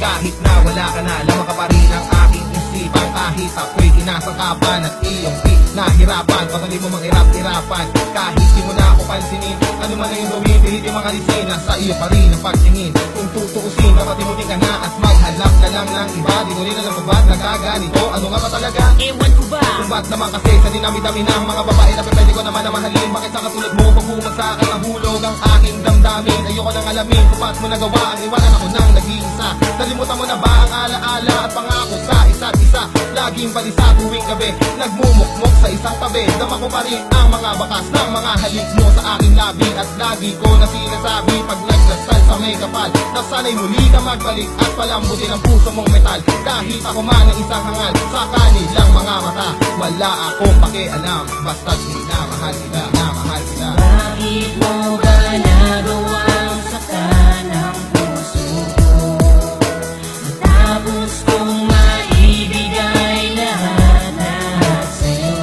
Kahit na wala ka na, lamang ka pa rin ang aking isipan. Kahit ako'y kinasakapan at iyong nahirapan, patuloy mo manghirap-hirapan. Kahit di mo na ako pansinin, ano man ang gawin, pilit yung makalisin. Nasa iyo pa rin ang pagtingin. Kung tutuusin, kapatimutin ka na at maghanap ka lang ng iba. Di mo rin alam kung ba't nagkaganito. Ano nga ba talaga? Ewan ko ba? Kung ba't naman kasi sa dinami-dami ng mga babae na pwede ko naman na mahalin. Bakit sa katulad mo, pagbumas sa akin nahulog ang aking damdamin. Ayoko nang alamin kung ba't mo nagawa ang iwanan ako ng nag-iisa. Nalimutan mo na ba ang alaala at pangako sa isa't isa? Laging balisa tuwing gabi, nagmumukmok sa isang tabi. Dama ko pa rin ang mga bakas ng mga halik mo sa aking labi. At lagi ko na sinasabi pag nagdasal sa may kapal, na sana'y muli ka magbalik at palambutin ang puso mong metal. Kahit ako man ang isang hangal sa kanilang mga mata, wala akong pakialam, basta't minamahal kita, minamahal kita. Bakit mo ba nagawang saktan ang puso ko? Matapos kong maibigay lahat sa'yo.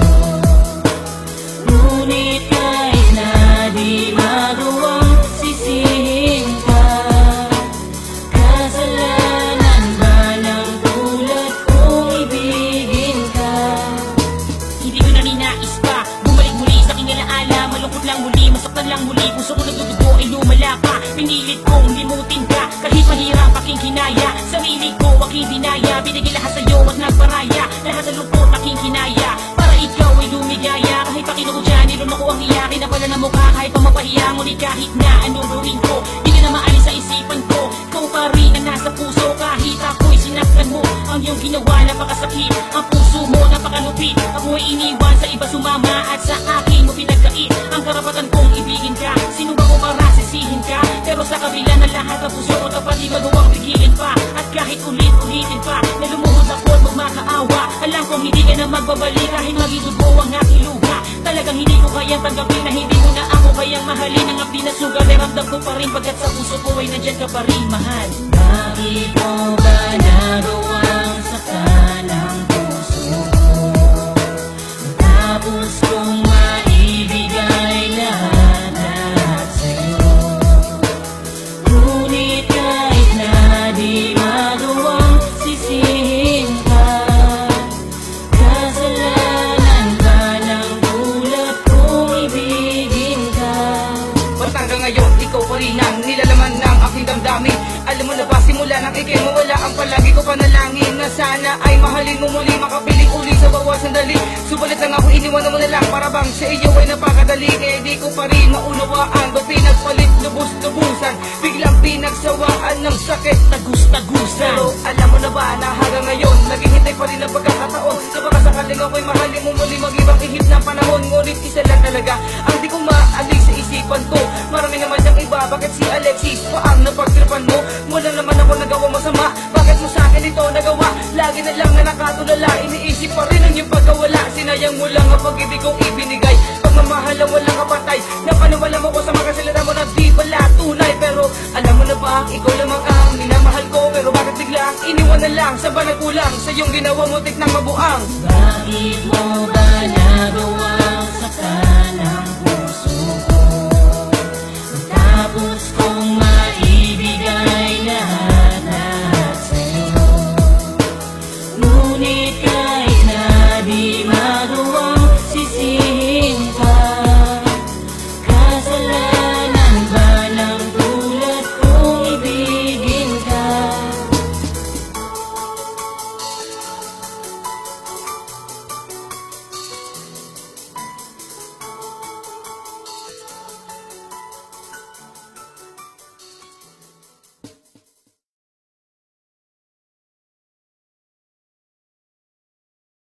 Ngunit kahit na di magawang sisihin ka, kasalanan ba ng tulad kong ibigin ka? Hindi ko na ninais pa bumalik muli sa aking alaala. Malungkot lang muli, masaktan lang muli, puso ko nagdudugo ay lumala pa. Pinilit kong limutin ka, kahit mahirap aking kinaya. Sarili ko aking dinaya, binigay lahat sa'yo at nagparaya. Lahat ng lungkot aking kinaya, para ikaw ay lumigaya. Kahit pa kinukudya, nilun ako ang iyakin na pala na mukha. Kahit pa mapahiya, ngunit kahit na anong gawin ko, di ka na maalis sa isipan ko. Ikaw pa rin ang nasa puso, kahit ako'y sinaktan mo. Ang iyong ginawa napakasakit, ang puso mo napakalupit. Ako ay iniwan sa iba sumama at sa akin mo pinagkait. Ang karapatan kong ibigin ka, sino ba ko para sisihin ka? Pero sa kabila ng lahat ang puso ko tapat di magawang pigilin pa. At kahit ulit-ulitin pa na lumuhod ako at magmakaawa, alam kong hindi ka na magbabalik kahit magidugo ang aking luha. Talagang hindi ko kayang tanggapin na hindi mo na ako kayang mahalin. Ang api na sugal ay ramdam ko pa rin, pagkat sa puso ko ay nandyan ka pa rin, mahal. Bakit mo ba nagawang saktan ang puso ko? Matapos kong maibigay lahat sa'yo. Ngunit kahit na di magawang sisihin ka, kasalanan ba ng tulad kong ibigin ka? Ba't hanggang ngayon, ikaw pa rin ang nilalaman ng aking damdamin? Alam mo na ba, simula nang ikay mawala, ang palagi ko panalangin na sana ay mahalin mo muli, makapiling uli sa bawat sandali. Subalit lang ako, iniwanan mo na lang, para bang sa iyo ay napakadali. Kaya di ko pa rin maunawaan, ba't pinagpalit lubos-lubusan, biglang pinagsawaan ng sakit, tagus-tagusan. Pero alam mo na ba na hanggang ngayon, naghihintay pa rin ang pagkakataon, na baka sakaling ako'y mahalin mo muli, mag-ibang ihip ng panahon. Ngunit isa lang talaga ang di ko maalis sa isipan ko, marami naman siyang iba. Bakit si Alexis pa ang napagtripan mo? Mula naman ako nagawa masama, bakit mo sa akin ito nagawa? Lagi na lang na nakatulala, iniisip pa rin ang iyong pagkawala. Sinayang mo lang ang pag-ibig kong ibinigay, pagmamahal ang walang kapatay. Napaniwala mo ko sa mga salita mo na di pala tunay. Pero alam mo na ba, ikaw lamang ang minamahal ko. Pero bakit biglang iniwan na lang sa banag kulang, sa iyong ginawa mo tik ng mabuang? Bakit mo ba nagawang saktan ang